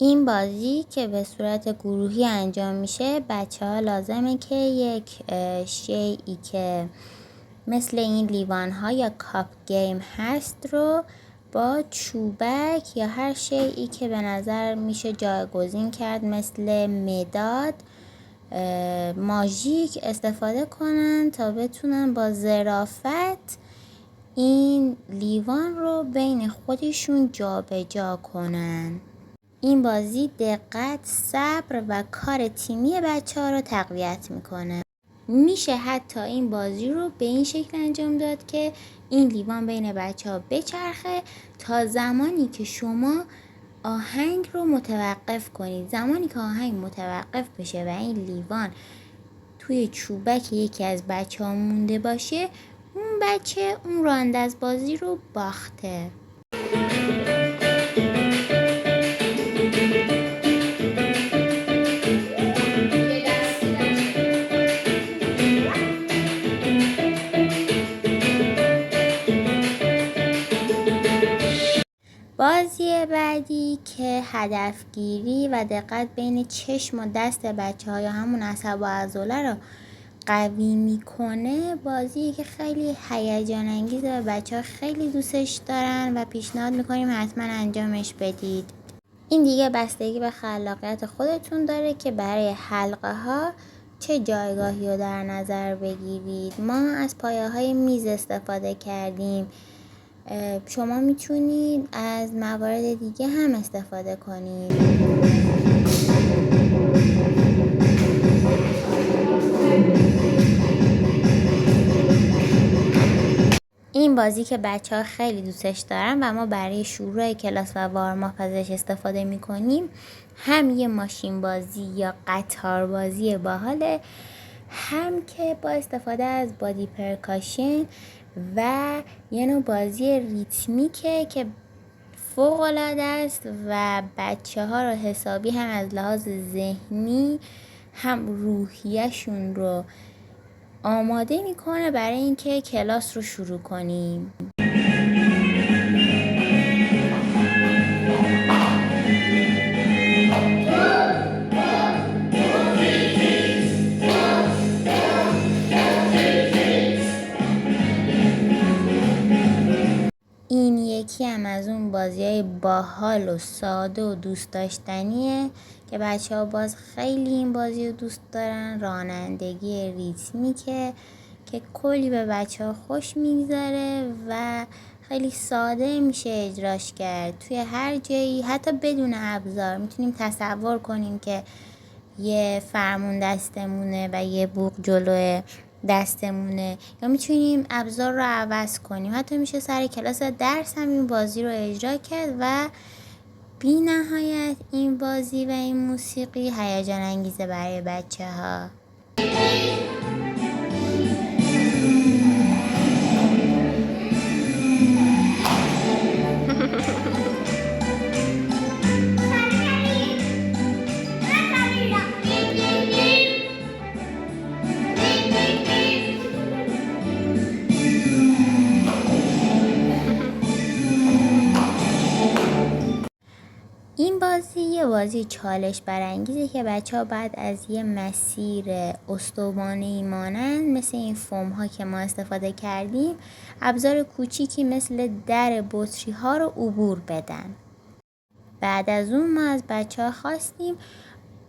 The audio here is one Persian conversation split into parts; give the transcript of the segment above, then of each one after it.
این بازی که به صورت گروهی انجام میشه، بچه ها لازمه که یک شیئی که مثل این لیوان ها یا کاپ گیم هست رو با چوبک یا هر شیئی که به نظر میشه جایگزین کرد مثل مداد ماژیک استفاده کنن تا بتونن با ظرافت این لیوان رو بین خودشون جابجا کنن. این بازی دقت، صبر و کار تیمی بچه ها رو تقویت میکنه. میشه حتی این بازی رو به این شکل انجام داد که این لیوان بین بچه ها بچرخه تا زمانی که شما آهنگ رو متوقف کنید. زمانی که آهنگ متوقف بشه و این لیوان توی چوبک یکی از بچه ها مونده باشه، اون بچه اون راند از بازی رو باخته. بازی بعدی که هدفگیری و دقت بین چشم و دست بچه ها یا همون عصب و عضله رو قوی میکنه، بازی که خیلی هیجان انگیزه و بچه ها خیلی دوستش دارن و پیشنهاد میکنیم حتما انجامش بدید. این دیگه بستگی به خلاقیت خودتون داره که برای حلقه ها چه جایگاهی رو در نظر بگیرید. ما از پایه های میز استفاده کردیم، شما میتونید از موارد دیگه هم استفاده کنید. این بازی که بچه ها خیلی دوستش دارن و ما برای شروع کلاس و وارماپ ازش استفاده میکنیم، هم یه ماشین بازی یا قطار بازی باحاله، هم که با استفاده از بادی پرکاشن و یه نوع بازی ریتمیکه که فوق العاده است و بچه ها رو حسابی هم از لحاظ ذهنی هم روحیه‌شون رو آماده میکنه برای اینکه کلاس رو شروع کنیم. این یکی هم از اون بازی‌های باحال و ساده و دوست داشتنیه که بچه ها باز خیلی این بازی رو دوست دارن. رانندگی ریتمیکه که کلی به بچه ها خوش میگذاره و خیلی ساده میشه اجراش کرد توی هر جایی، حتی بدون ابزار. میتونیم تصور کنیم که یه فرمون دستمونه و یه بوق جلوه دستمونه، یا میتونیم ابزار رو عوض کنیم. حتی میشه سر کلاس درس هم این بازی رو اجرا کرد و بی نهایت این بازی و این موسیقی هیجان انگیزه برای بچه ها. این بازی یه بازی چالش برانگیزه که بچه ها بعد از یه مسیر استوانه‌ای مانند مثل این فوم ها که ما استفاده کردیم، ابزار کوچیکی مثل در بطری ها رو عبور بدن. بعد از اون ما از بچه ها خواستیم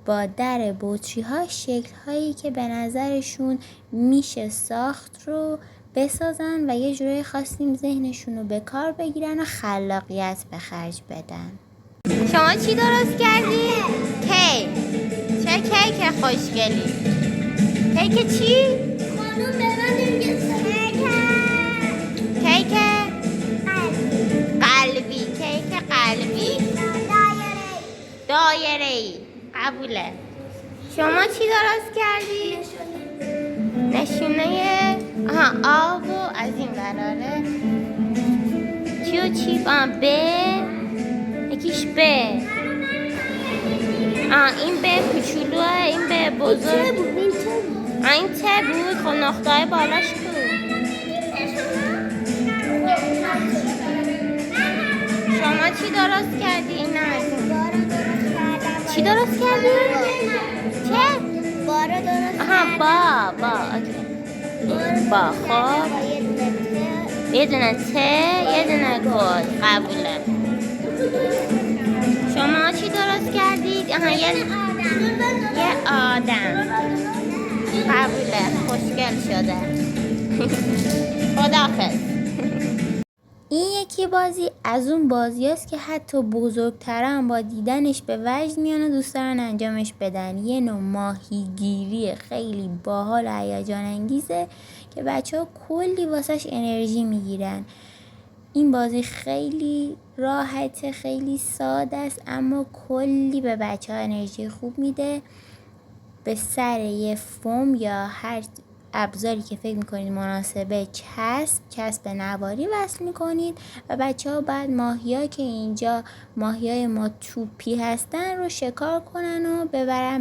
با در بطری ها شکل هایی که به نظرشون میشه ساخت رو بسازن و یه جوری خواستیم ذهنشون رو به کار بگیرن و خلاقیت به خرج بدن. شما چی درست کردی؟ کیک. چه کیک خوشگلی. کیک چی؟ خانم به من نمیگه کیک قلبی. کیک قلبی دایره‌ای. قبوله. شما چی درست کردی؟ نشونه آب و از این قراره چی و چی؟ یکیش ب. این به کوچولوه، این به بزرگ. این ته بود. خب نقطه‌های بالاش بود. شما چی درست کردی؟ این از این چی درست کردی؟ چه؟ با رو درست آها با اوکی. با خب یه دونه ت یه دونه کد قبوله. شما چی درست کردید؟ آها یه آدم قبوله. خوشگل شده. خداحافظ. این یکی بازی از اون بازی است که حتی بزرگتران با دیدنش به وجد میان و دوست دارن انجامش بدن. یه نوع ماهیگیری خیلی باحال و هیجان انگیزه که بچه ها کلی واسش انرژی میگیرن. این بازی خیلی راحته، خیلی ساده است، اما کلی به بچه ها انرژی خوب میده. به سر یه فوم یا هر ابزاری که فکر میکنید مناسبه چسب نواری وصل میکنید و بچه ها بعد ماهی که اینجا ماهی های ما توپی هستن رو شکار کنن و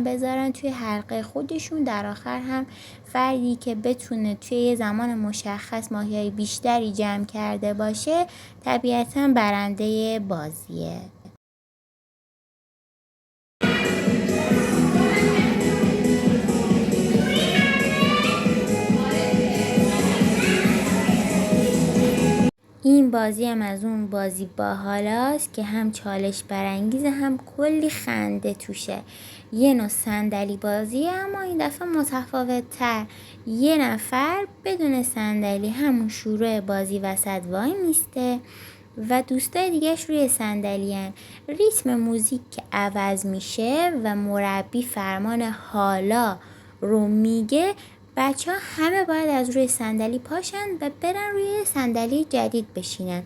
بذارن توی حلقه خودشون. در آخر هم فردی که بتونه توی یه زمان مشخص ماهی های بیشتری جمع کرده باشه طبیعتاً برنده بازیه. این بازی هم از اون بازی باحالاست که هم چالش برانگیزه هم کلی خنده توشه. یه نوع صندلی بازیه اما این دفعه متفاوت تر. یه نفر بدون صندلی همون شروع بازی وسط وای میسته و دوستای دیگهش روی صندلی هن. ریتم موزیک که عوض میشه و مربی فرمان حالا رو میگه، بچه ها همه باید از روی صندلی پاشن و برن روی صندلی جدید بشینن.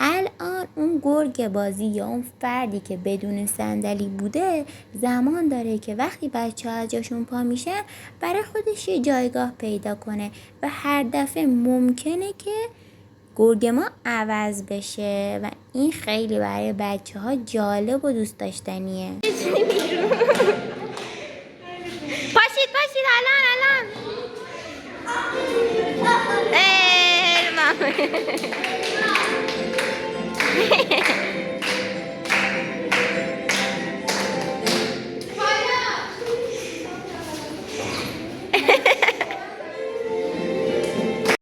الان اون گرگ بازی یا اون فردی که بدون صندلی بوده زمان داره که وقتی بچه ها از جاشون پا میشن برای خودش یه جایگاه پیدا کنه و هر دفعه ممکنه که گرگ ما عوض بشه و این خیلی برای بچه ها جالب و دوست داشتنیه. پاشید الان